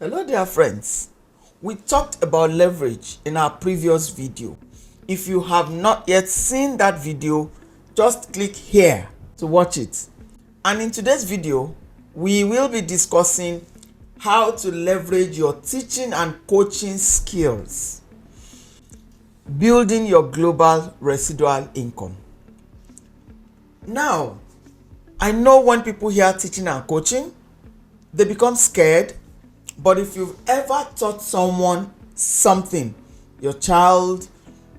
Hello dear friends, we talked about leverage in our previous video. If you have not yet seen that video, just click here to watch it. And in today's video, we will be discussing how to leverage your teaching and coaching skills, building your global residual income. Now, I know when people hear teaching and coaching, they become scared. But if you've ever taught someone something, your child,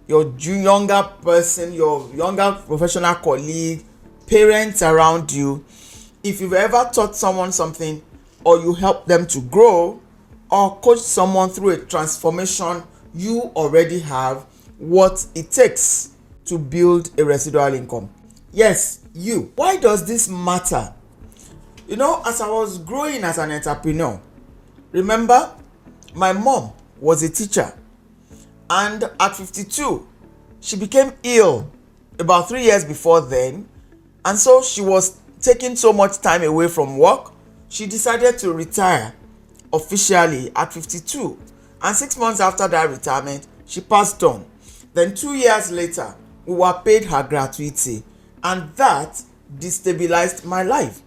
your younger person, your younger professional colleague, parents around you, if you've ever taught someone something, or you help them to grow, or coach someone through a transformation, you already have what it takes to build a residual income. Yes, you. Why does this matter? As I was growing as an entrepreneur, remember, my mom was a teacher, and at 52, she became ill about 3 years before then, and so she was taking so much time away from work, she decided to retire officially at 52. And 6 months after that retirement, she passed on. Then 2 years later, we were paid her gratuity, and that destabilized my life.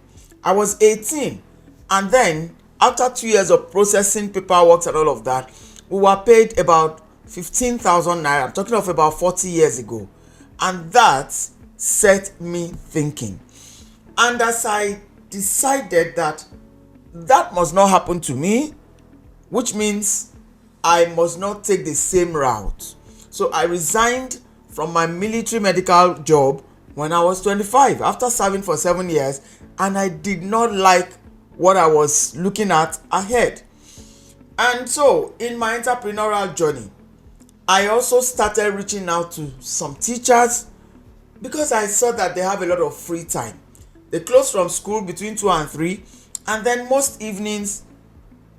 I was 18, and then after 2 years of processing paperwork and all of that, we were paid about 15,000 naira. I'm talking of about 40 years ago. And that set me thinking. And as I decided that must not happen to me, which means I must not take the same route. So I resigned from my military medical job when I was 25, after serving for 7 years, and I did not like what I was looking at ahead. And so in my entrepreneurial journey, I also started reaching out to some teachers because I saw that they have a lot of free time. They close from school between 2 and 3, and then most evenings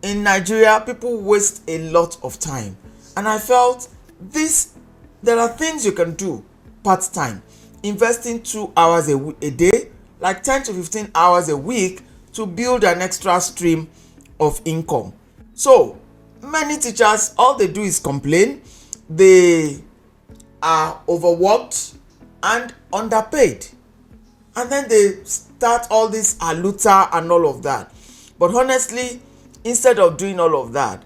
in Nigeria, people waste a lot of time. And I felt there are things you can do part-time, investing 2 hours a day, like 10 to 15 hours a week, to build an extra stream of income. So many teachers, all they do is complain. They are overworked and underpaid, and then they start all this aluta and all of that. But honestly, instead of doing all of that,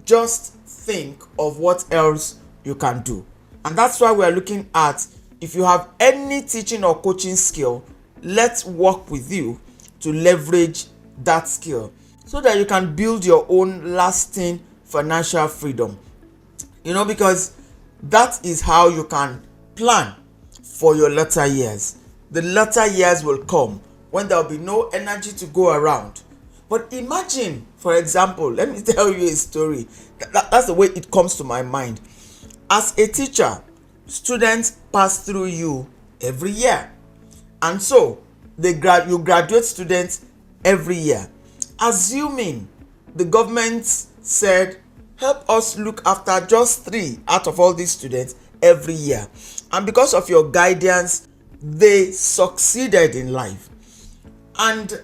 just think of what else you can do. And that's why we are looking at, if you have any teaching or coaching skill, let's work with you to leverage that skill so that you can build your own lasting financial freedom. Because that is how you can plan for your latter years. The latter years will come when there will be no energy to go around. But imagine, for example, let me tell you a story. That's the way it comes to my mind. As a teacher, students pass through you every year. And so you graduate students every year. Assuming the government said, help us look after just 3 out of all these students every year, and because of your guidance, they succeeded in life, and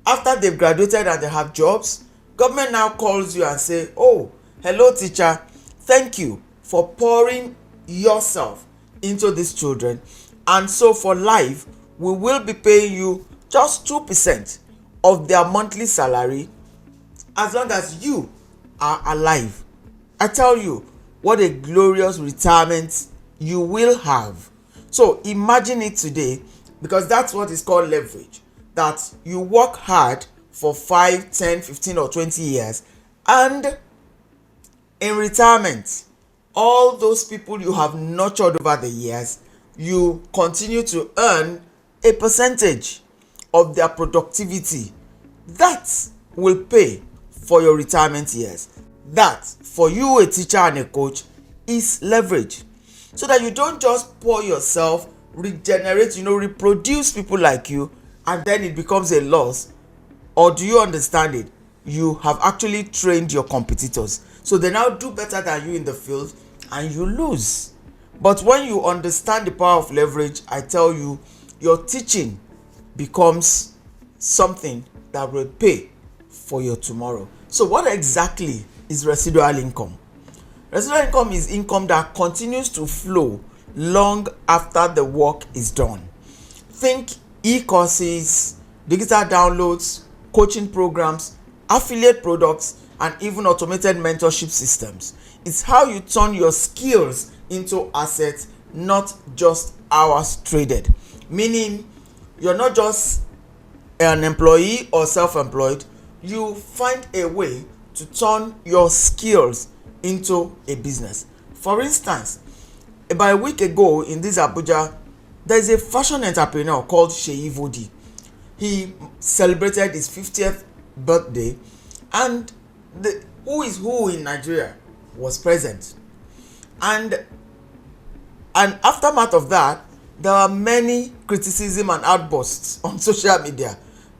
after they've graduated and they have jobs, government now calls you and say, oh, hello teacher, thank you for pouring yourself into these children, and so for life we will be paying you just 2% of their monthly salary as long as you are alive. I tell you, what a glorious retirement you will have. So imagine it today, because that's what is called leverage. That you work hard for 5, 10, 15 or 20 years, and in retirement, all those people you have nurtured over the years, you continue to earn a percentage of their productivity. That will pay for your retirement years. That, for you, a teacher and a coach, is leverage. So that you don't just pour yourself, regenerate, reproduce people like you, and then it becomes a loss. Or do you understand it? You have actually trained your competitors, so they now do better than you in the field, and you lose. But when you understand the power of leverage, I tell you, your teaching becomes something that will pay for your tomorrow. So what exactly is residual income? Residual income is income that continues to flow long after the work is done. Think e-courses, digital downloads, coaching programs, affiliate products, and even automated mentorship systems. It's how you turn your skills into assets, not just hours traded. Meaning, you're not just an employee or self-employed, you find a way to turn your skills into a business. For instance, about a week ago in this Abuja, there is a fashion entrepreneur called Sheyi Vodi. He celebrated his 50th birthday, and the who is who in Nigeria was present. And aftermath of that, there are many criticism and outbursts on social media.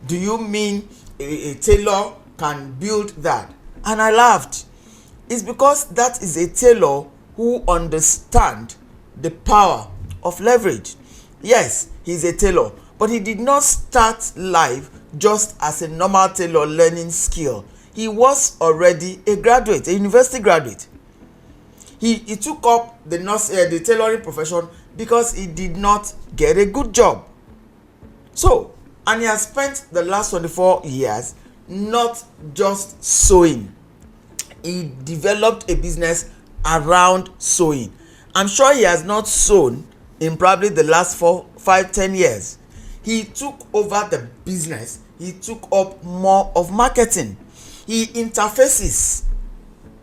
Do you mean a tailor can build that? And I laughed. It's because that is a tailor who understands the power of leverage. Yes, he's a tailor, but he did not start life just as a normal tailor learning skill. He was already a graduate, a university graduate. He took up the tailoring profession because he did not get a good job. So, and he has spent the last 24 years not just sewing. He developed a business around sewing. I'm sure he has not sewn in probably the last 4, 5, 10 years. He took over the business. He took up more of marketing. He interfaces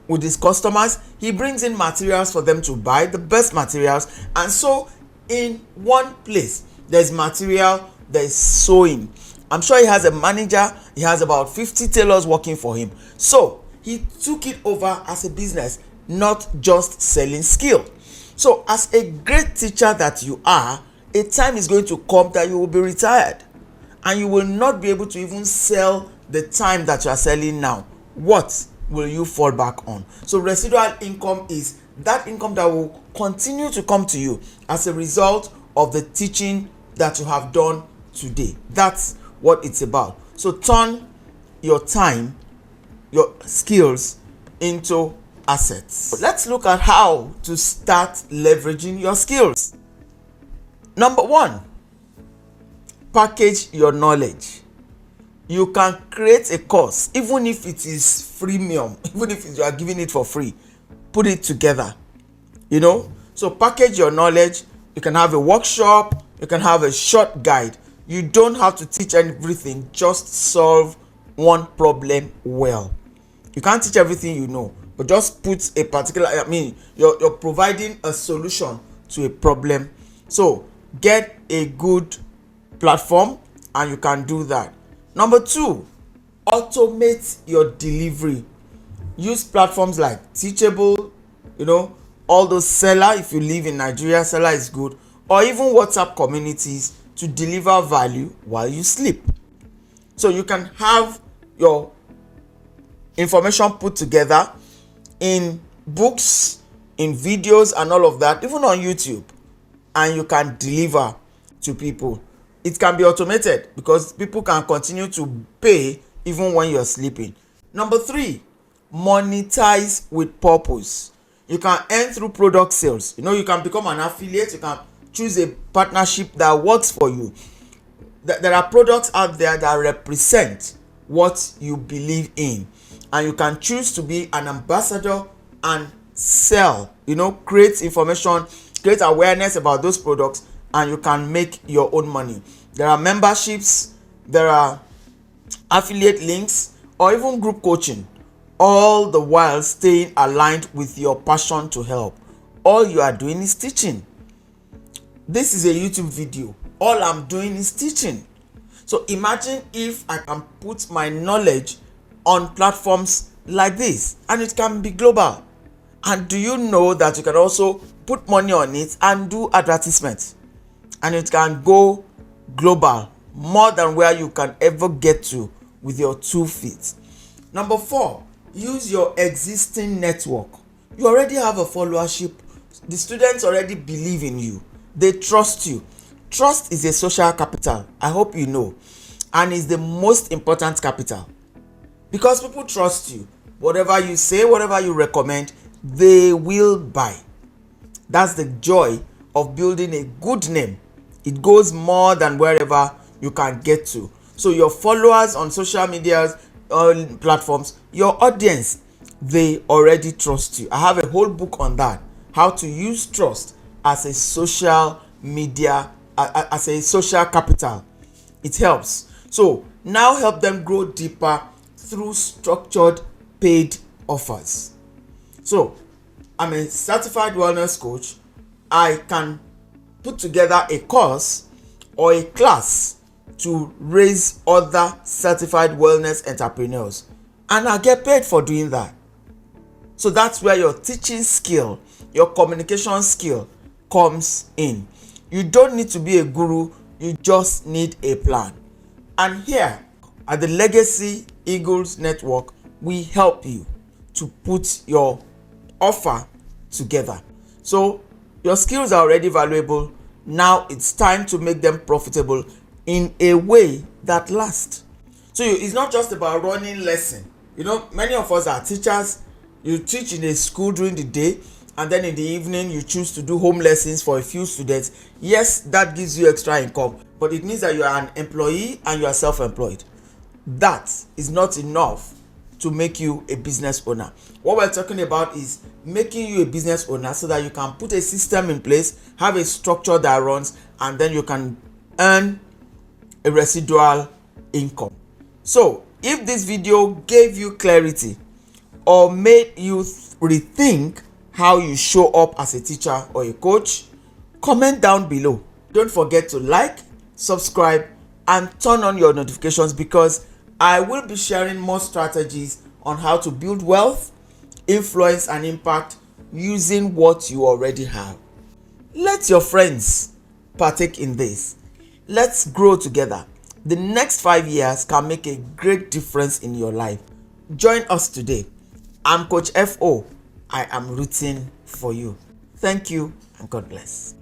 with his customers. He brings in materials for them to buy, the best materials. And so in one place, there's material, there's sewing. I'm sure he has a manager. He has about 50 tailors working for him. So he took it over as a business, not just selling skill. So as a great teacher that you are, a time is going to come that you will be retired and you will not be able to even sell the time that you are selling now. What will you fall back on? So residual income is that income that will continue to come to you as a result of the teaching that you have done today. That's what it's about. So turn your time, your skills into assets. Let's look at how to start leveraging your skills. Number one, package your knowledge. You can create a course, even if it is freemium, even if you are giving it for free, put it together. So package your knowledge. You can have a workshop, you can have a short guide. You don't have to teach everything, just solve one problem well. You can't teach everything you know, but just put a particular, you're providing a solution to a problem. So get a good platform and you can do that. Number two, automate your delivery. Use platforms like Teachable, all those Seller. If you live in Nigeria, Seller is good. Or even WhatsApp communities to deliver value while you sleep. So you can have your information put together in books, in videos and all of that, even on YouTube, and you can deliver to people. It can be automated because people can continue to pay even when you're sleeping. Number three, monetize with purpose. You can earn through product sales. You can become an affiliate. You can choose a partnership that works for you. There are products out there that represent what you believe in, and you can choose to be an ambassador and sell, create information, create awareness about those products, and you can make your own money. There are memberships, there are affiliate links, or even group coaching, all the while staying aligned with your passion to help. All you are doing is teaching. This is a YouTube video. All I'm doing is teaching. So imagine if I can put my knowledge on platforms like this, and it can be global. And do you know that you can also put money on it and do advertisements, and it can go global, more than where you can ever get to with your 2 feet. Number four, use your existing network. You already have a followership. The students already believe in you. They trust you. Trust is a social capital. I hope you know, and is the most important capital. because people trust you. Whatever you say, whatever you recommend, they will buy. That's the joy of building a good name. It goes more than wherever you can get to. So your followers on social media platforms, your audience, they already trust you. I have a whole book on that, how to use trust as a social media, as a social capital. It helps. So now help them grow deeper through structured paid offers. So I'm a certified wellness coach. I can put together a course or a class to raise other certified wellness entrepreneurs, and I get paid for doing that. So that's where your teaching skill, your communication skill comes in. You don't need to be a guru, you just need a plan. And here at the Legacy Eagles Network, we help you to put your offer together. So your skills are already valuable. Now it's time to make them profitable in a way that lasts. So it's not just about running lesson. Many of us are teachers. You teach in a school during the day, and then in the evening you choose to do home lessons for a few students. Yes, that gives you extra income, but it means that you are an employee and you are self-employed. That is not enough to make you a business owner. What we're talking about is making you a business owner so that you can put a system in place, have a structure that runs, and then you can earn a residual income. So if this video gave you clarity or made you rethink how you show up as a teacher or a coach, comment down below. Don't forget to like, subscribe, and turn on your notifications, because I will be sharing more strategies on how to build wealth, influence, and impact using what you already have. Let your friends partake in this. Let's grow together. The next 5 years can make a great difference in your life. Join us today. I'm Coach FO. I am rooting for you. Thank you and God bless.